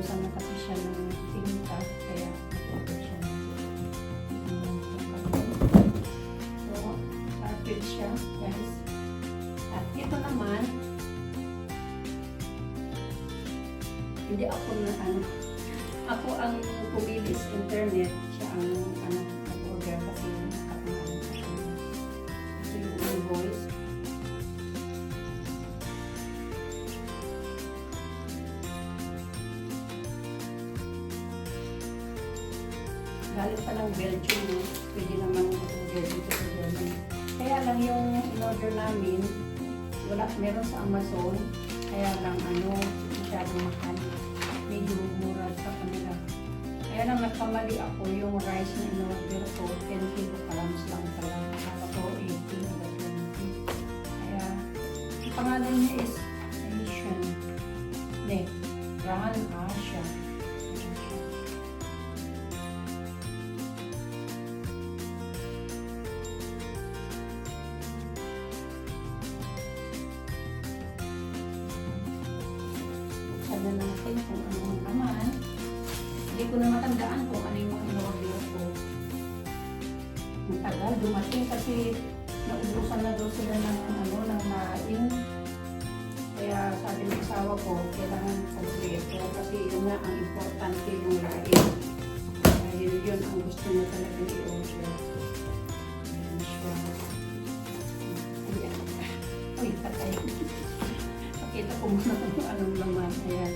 naubusan na kasi siya ng tinta, kaya nag-order siya ng so, cartridge siya, guys. At ito naman, hindi ako na ako ang pumili sa internet, siya ang nag-order kasi nakapangalan sa kanya. Ito yung invoice. Galing pa ng Belgium, pwede naman order dito sa Germany. Kaya lang yung in-order namin, meron sa Amazon, kaya lang masyadong mahal. Medyo mura sa kanila. Kaya lang nagkamali ako yung rice na in-order ko, 10 kilograms lang pala. Ako 80 na 20. Kaya, ang pangalan niya is Asian. Brand Asia. Na natin kung ano naman. Hindi ko na matandaan kung ano yung in-order ko. Ang tagal, dumating kasi naubusan na daw sila ng ng laing. Kaya sabi ng asawa ko, kailangan kompleto kasi yun na ang importante yung laing. Dahil yun ang gusto mo talaga i-order. Ayan siya. Uy, patay. Pakita ko muna kung anong laman. Ayan.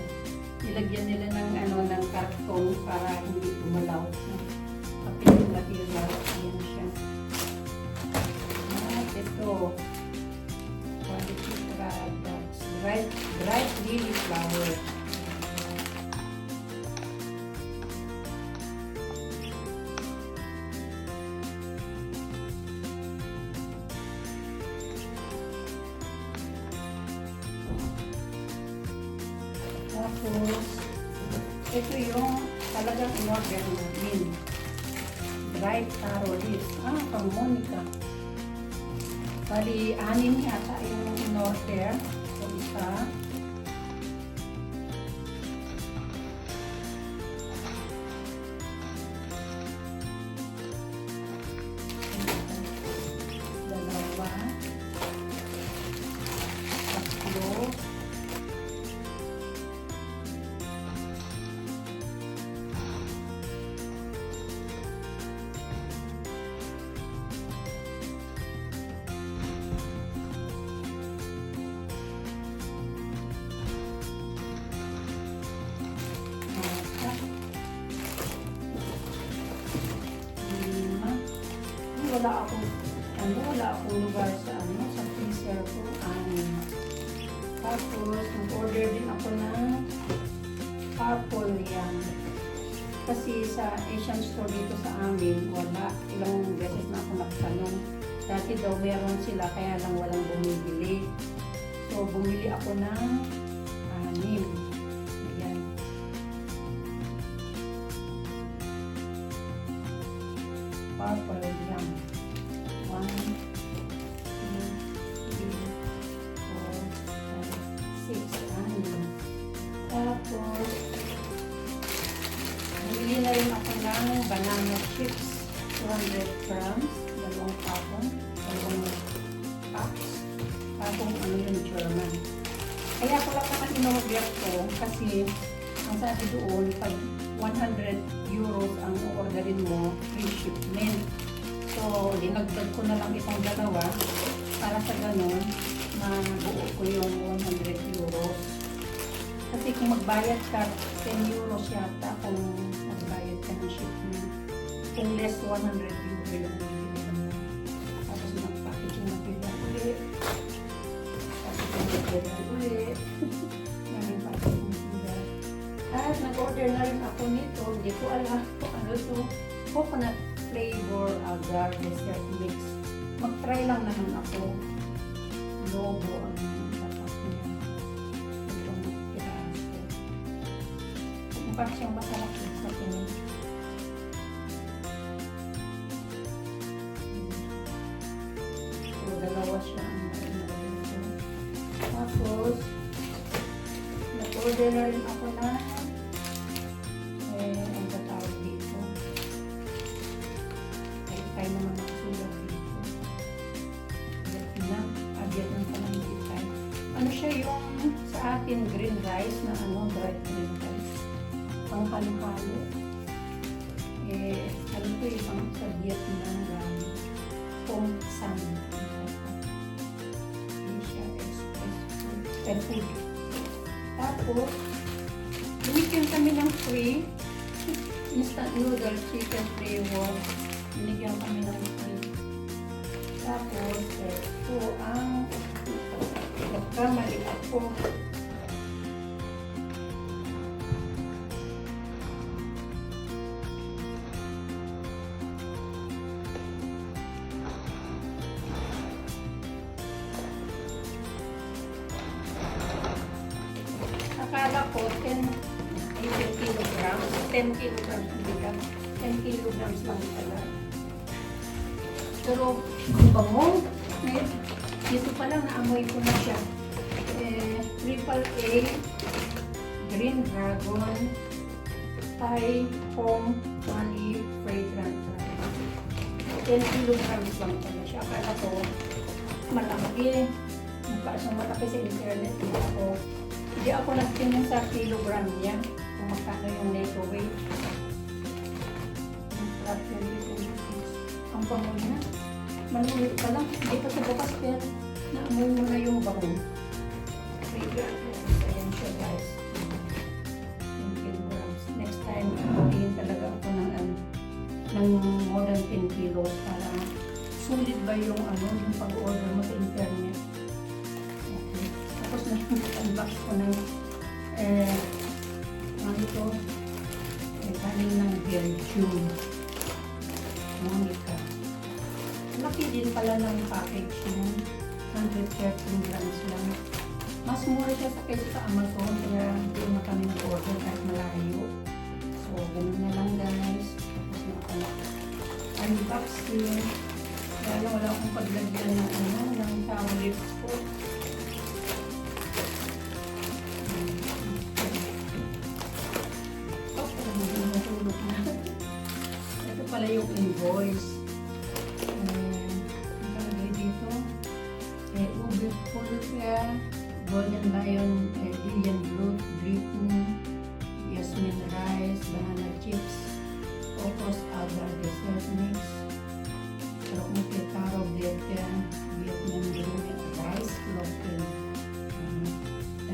Nilagyan nila ng karton para hindi gumalaw. Kapit yung material. Ayan siya. At ito. Quality products. Bright lily flower. Tapos, ito yung talagang in-order namin. Bright taro leaves. Pang Monica. Bali, 6 yata yung in-order. So, isa. Dalawa. Tatlo. Wala akong lugar sa freezer ko. Tapos, nag-order din ako ng purple yan. Kasi sa Asian store dito sa amin, wala. Ilang beses na ako nagtanong. Dati daw meron sila, kaya lang walang bumibili. So, bumili ako ng 6. Ayan. Purple yan. 1, 2, 3, 4, 5, 6. Tapos, bumili na rin ako ng banana chips. 200 grams. 2 patong. 2 packs. Patong yung German. Kaya ko lang naman in-order ko kasi ang sabi doon, pag 100 euros ang orderin mo, free shipment. So, dinagdag ko na lang itong dalawa para sa ganun, mabuo ko yung 100 euros. Kasi kung magbayad ka, 10 euros yata kung magbayad ka ng shipment. Kung less 100 euro lang bibili mo. Tapos mag-packaging material ulit. Packaging material ulit. Maraming packaging material. At nag-order na rin ako nito. Hindi ko alam kung ano ito. Coconut flavor agar dessert mix. Mag-try lang naman ako. Logo ang tatak niya. Itong piraso. Mukha siyang masarap sa tingin. So, dalawa siya ang nag-order. Tapos, nag-order na rin ako na rice na dried green rice. Pang halo-halo. Ano to yung sa Vietnam gano. Kung san. Asia Express food. Tapos, binigyan kami ng free instant noodle chicken flavor. Binigyan kami ng free. Tapos, ito ang nagkamali ako. Akala ko 10 kilograms. 10 kilograms ang bigat. 10 kilograms lang pala. Pero, ang bango. Dito pa lang naamoy ko na siya. Triple A, Green Dragon, Thai Home Honey Fragrant Rice. 10 kilograms lang pala siya. Akala ko malaki. Mukha siyang malaki sa internet. Hindi ako nagtingin sa kilogram niya kung magkano yung netto weight. Ang bango na. Manulit pa lang. Hindi pa sa bukas pero naamoy mo na yung bango. Fragrant rice. Ayan siya guys. 10 kilograms. Next time, tingin talaga ako ng more than 10 kilos para sulit ba yung yung pag-order mo sa internet. Okay. Tapos na-unbox ko ng kanin ng Belgium. Monica. Laki din pala ng package niya. 113 grams lang. Mas mura siya sa kaysa sa Amazon kaya hindi na kami nag-order kahit malayo. So, ganun na lang guys. Tapos na ako unboxing. Kaya wala akong paglagyan ng towel lips ko. Ito pala yung invoice. Ube Pulga, Golden Lion, Indian Blood, Britain, Yasmin Rice, Banana Chips, Focus Agar Dessert Mix, Sarokmuke Taro Bleten, Vietnam Blue, Rice Local.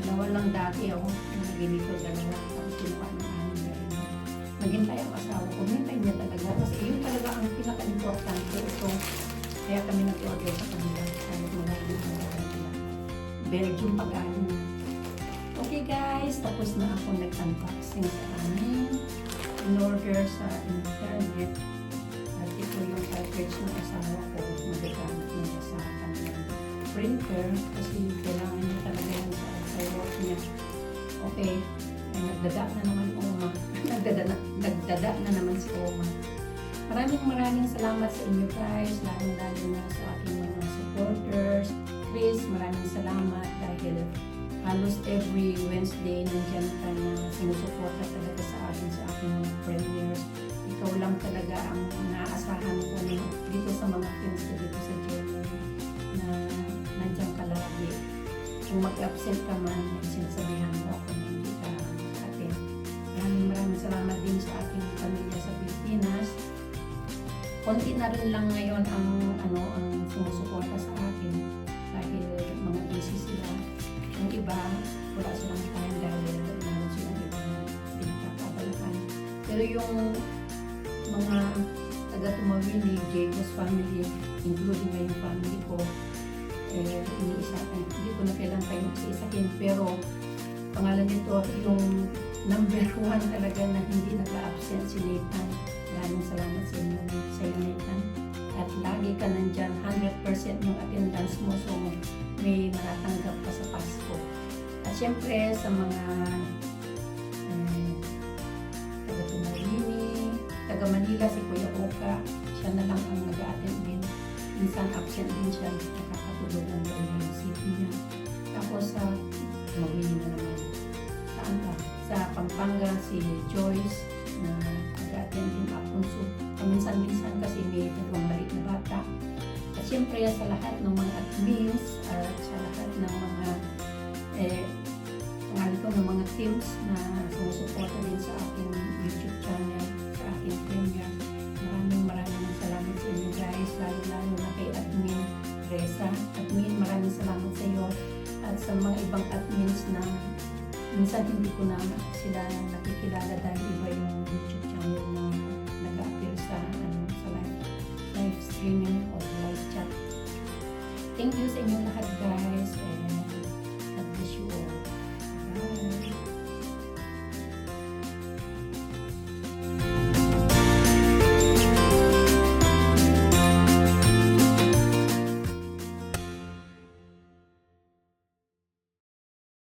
Dalawa lang dati ako, ganito dalawa, tapos kinuha ng amin na rin. Naghintay ang asawa ko, hintay niya talaga, kasi yun talaga ang pinaka-importante ito. Kaya kami nag-order sa kanila. Belgium pag-ano na. Okay guys, tapos na ako nag-unboxing sa amin. In-order sa internet. At ito yung cartridge ng asawa ko. Magagamit niya sa kanilang printer. Kasi kailangan niya talaga yan sa work niya. Okay. Nagdada na naman Oma. Nagdada na naman si Oma. Maraming salamat sa inyo guys. Lalo na sa aking mga supporters. Please, maraming salamat dahil halos every Wednesday nandiyan ka na sinusuporta talaga sa aking mga premiers. Ikaw lang talaga ang naasahan ko dito sa mga friends ko dito sa Germany na nandiyan ka lagi. Kung mag-absent ka man, sinasabihan mo ako na hindi ka atin. Maraming salamat din sa aking pamilya sa Pilipinas. Konti na rin lang ngayon ang sumusuporta sa akin dahil mga busy sila. Yung iba, wala silang time dahil meron silang ibang pinagkakabalahan. Pero yung mga taga-Tumawini, Jacob's family, including na yung family ko, iniisakin. Hindi ko na kailan kayo isa-isahin. Pero pangalan nito, yung number 1 talaga na hindi nag-absent si Nathan. Maraming salamat sa inyo, Nathan. At lagi ka nandyan, 100% yung attendance mo. So, may matatanggap ka sa Pasko. At syempre, sa mga taga-Tumawini, taga-Manila, si Kuya Oka, siya na lang ang nag-attend din. Minsan absent din siya, nakakatulog ng yung city niya. Tapos sa Tumawini na naman. Saan ba? Sa Pampanga, si Joyce, na nag-attend din Apunso. Paminsan-minsan kasi may dalawang maliit na bata. At syempre sa lahat ng mga admins at sa lahat ng mga parangal ko ng mga teams na sumusuporta din sa aking YouTube channel, sa aking Premiere. Maraming salamat sa inyo guys, lalo na kay Admin Reza. Admin, maraming salamat sa iyo at sa mga ibang admins na minsan hindi ko na sila nakikilala dahil iba yung YouTube channel na nag-appear sa live streaming o live chat. Thank you sa inyo lahat guys, and